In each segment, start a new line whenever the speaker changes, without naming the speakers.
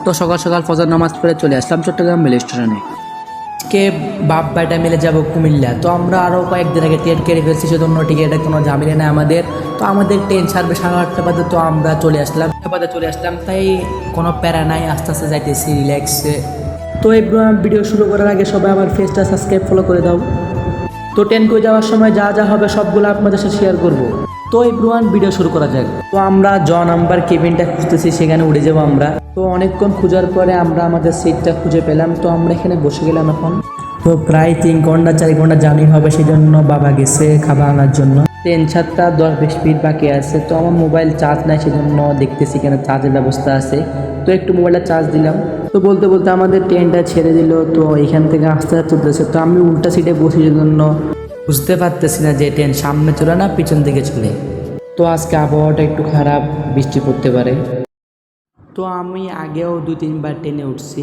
তো সকাল সকাল ফজর নামাজ পড়ে চলে আসলাম চট্টগ্রাম রেল স্টেশনে। কে বাপ ভাইটা মিলে যাব কুমিল্লা। তো আমরা আরও কয়েকদিন আগে টিকিট কেটে ফেলছি, সেজন্য টিকিটে কোনো ঝামেলা নেই আমাদের। তো আমাদের ট্রেন ছাড়বে 8:30 বাজে, তো আমরা চলে আসলাম তাই কোনো প্যারা নাই, আস্তে আস্তে যাইতেছি রিল্যাক্সে। তো এই ভিডিও শুরু করার আগে সবাই আমার ফেসটা সাবস্ক্রাইব ফলো করে দাও। তো ট্রেন করে যাওয়ার সময় যা যা হবে সবগুলো আপনাদের সাথে শেয়ার করব। তো এভরিওয়ান ভিডিও শুরু করা যাক। তো আমরা নাম্বার কেবিনটা খুঁজতেছি, সেখানে উঠে যাবো আমরা। তো অনেকক্ষণ খোঁজার পরে আমরা আমাদের সিটটা খুঁজে পেলাম। তো আমরা এখানে বসে গেলাম এখন। তো প্রায় 3 ঘন্টা 4 ঘন্টা জার্নি হবে, সেই জন্য বাবা গেছে খাবার আনার জন্য। ট্রেন 7টা 10-20 মিনিট বাকি আছে। তো আমার মোবাইল চার্জ নাই, সেজন্য দেখতেছি এখানে চার্জের ব্যবস্থা আছে। তো একটু মোবাইলটা চার্জ দিলাম। তো বলতে বলতে আমাদের ট্রেনটা ছেড়ে দিল। তো এখান থেকে আস্তে আস্তে চলতেছে। তো আমি উল্টা সিটে বসে, জন্য বুঝতে পারতেছি না যে ট্রেন সামনে চলে না পিছন দিকে চলে। তো আজকে আবহাওয়াটা একটু খারাপ, বৃষ্টি পড়তে পারে। তো আমি আগেও 2-3 বার ট্রেনে উঠছি।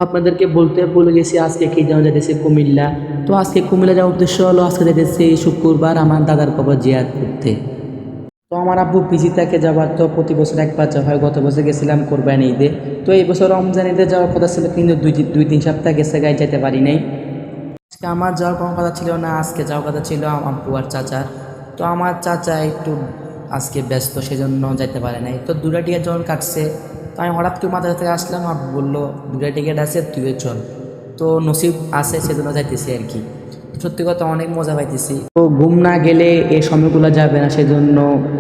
আপনাদেরকে বলতে ভুলে গেছি আজকে কি যেন যেতেছি কুমিল্লা। তো আজকে কুমিল্লা যাওয়ার উদ্দেশ্য হলো, আজকে যেতেছি শুক্রবার আমার দাদার কবর জিয়ারত করতে। তো আমার আব্বু পিজি থেকে যাবার, তো প্রতি বছর একবার যাওয়া হয়। গত বছর গেছিলাম কোরবানি ঈদে। তো এই বছর রমজান ঈদে যাওয়ার কথা ছিল, কিন্তু 2-3 সপ্তাহ গেছে গায়ে যেতে পারি নাই। আজকে আমার যাওয়ার কোনো কথা ছিল না, আজকে যাওয়ার কথা ছিল আব্বু আর চাচার। তো আমার চাচা একটু আজকে ব্যস্ত, সেজন্য যাইতে পারে নাই। তো 2টা টিকিট যখন কাটছে, তো আমি হঠাৎ করে মাথা থেকে আসলাম, আব্বু বললো 2টা টিকিট আছে, তুইও চল। তো নসিব আছে, সেজন্য যাইতেছি আর কি। সত্যি কথা অনেক মজা পাইতেছি। তো ঘুম না গেলে এই সময়গুলো যাবে না, সেজন্য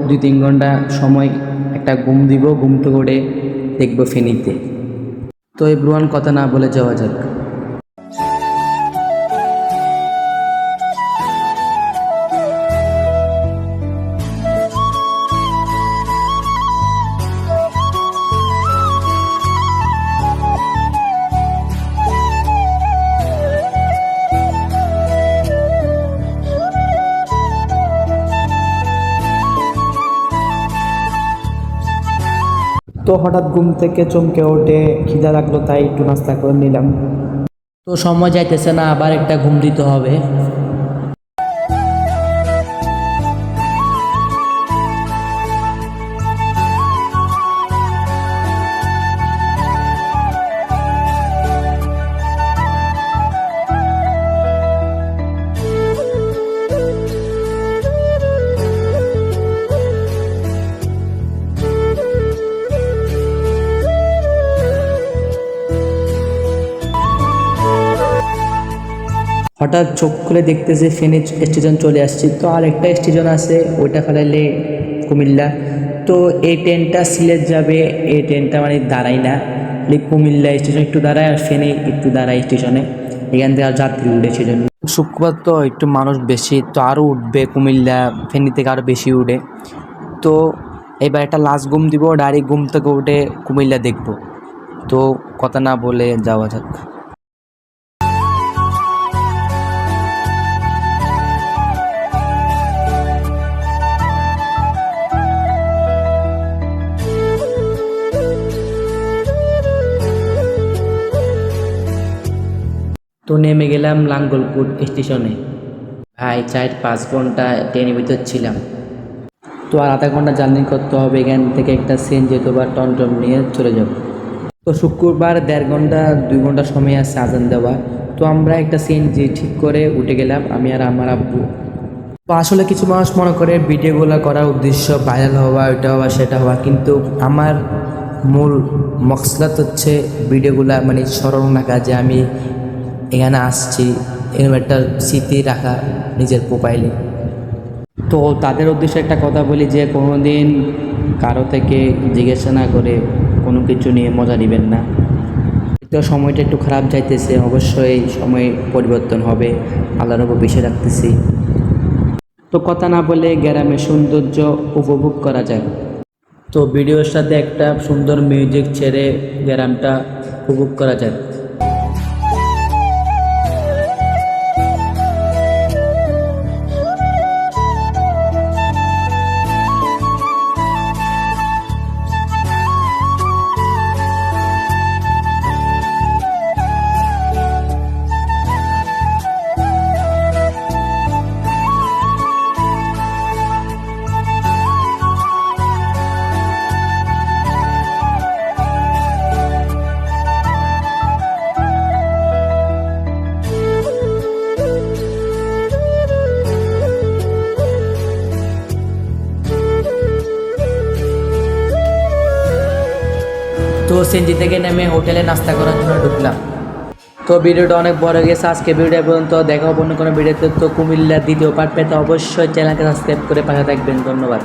2-3 ঘন্টা সময় একটা ঘুম দিব, ঘুমটা করে দেখবো ফেনীতে। তো এই ব্রুয়ান কথা না বলে যাওয়া যাক। তো হঠাৎ ঘুম থেকে চমকে ওঠে, খিদা লাগলো, তাই একটু নাস্তা করে নিলাম। তো সময় যাইতেছে না, আবার একটা ঘুম দিতে হবে। হঠাৎ চোখ খুলে দেখতেছে ফেনী স্টেশন চলে আসছি। তো আর একটা স্টেশন আছে, ওইটা ফেলাইলে কুমিল্লা। তো এই ট্রেনটা সিলেট যাবে, এই ট্রেনটা মানে দাঁড়ায় না, কুমিল্লা স্টেশন একটু দাঁড়ায় আর ফেনী একটু দাঁড়ায় স্টেশনে। এখান থেকে আর যাত্রী উঠে, সেজন্য শুক্রবার তো একটু মানুষ বেশি, তো আরও উঠবে কুমিল্লা, ফেনী থেকে আরও বেশি উঠে। তো এবার একটা লাস্ট ঘুম দিব, ডাইরেক্ট ঘুম থেকে উঠে কুমিল্লা দেখবো। তো কথা না বলে যাওয়া যাক। তো নেমে গেলাম লাঙ্গলপুর স্টেশনে। ভাই 4-5 ঘন্টা ট্রেনের ভিতর ছিলাম। তো আর আধা ঘন্টা জার্নি করতে হবে, এখান থেকে একটা সিএনজি বা টমটম নিয়ে চলে যাব। তো শুক্রবার 1.5 ঘন্টা 2 ঘন্টা সময় আছে আজান দেওয়া। তো আমরা একটা সিএনজি ঠিক করে উঠে গেলাম, আমি আর আমার আব্বু। তো আসলে কিছু মানুষ মনে করে ভিডিওগুলো করার উদ্দেশ্য ভাইরাল হওয়া, এটা হওয়া সেটা হওয়া, কিন্তু আমার মূল মকসদ হচ্ছে ভিডিওগুলা মানে স্মরণ রাখা, যে আমি এখানে আসছি, এরকম একটা স্মৃতি রাখা নিজের প্রোফাইলে। তো তাদের উদ্দেশ্যে একটা কথা বলি, যে কোনো দিন কারো থেকে জিজ্ঞাসা না করে কোনো কিছু নিয়ে মজা নেবেন না। তো সময়টা একটু খারাপ যাইতেছে, অবশ্যই সময় পরিবর্তন হবে, আল্লাহর উপর বিশ্বাস রাখতেছি। তো কথা না বলে গ্রামের সৌন্দর্য উপভোগ করা যায়। তো ভিডিওর সাথে একটা সুন্দর মিউজিক ছেড়ে গ্রামটা উপভোগ করা যায়। তো সিএনজি থেকে নেমে হোটেলে নাস্তা করার জন্য ঢুকলাম। তো ভিডিওটা অনেক বড় হয়ে গেছে, আজকে ভিডিও পর্যন্ত। দেখা হবে অন্য কোনো ভিডিওতে। তো কুমিল্লার দ্বিতীয় পার্ট পেতে অবশ্যই চ্যানেলকে সাবস্ক্রাইব করে পাশে থাকবেন। ধন্যবাদ।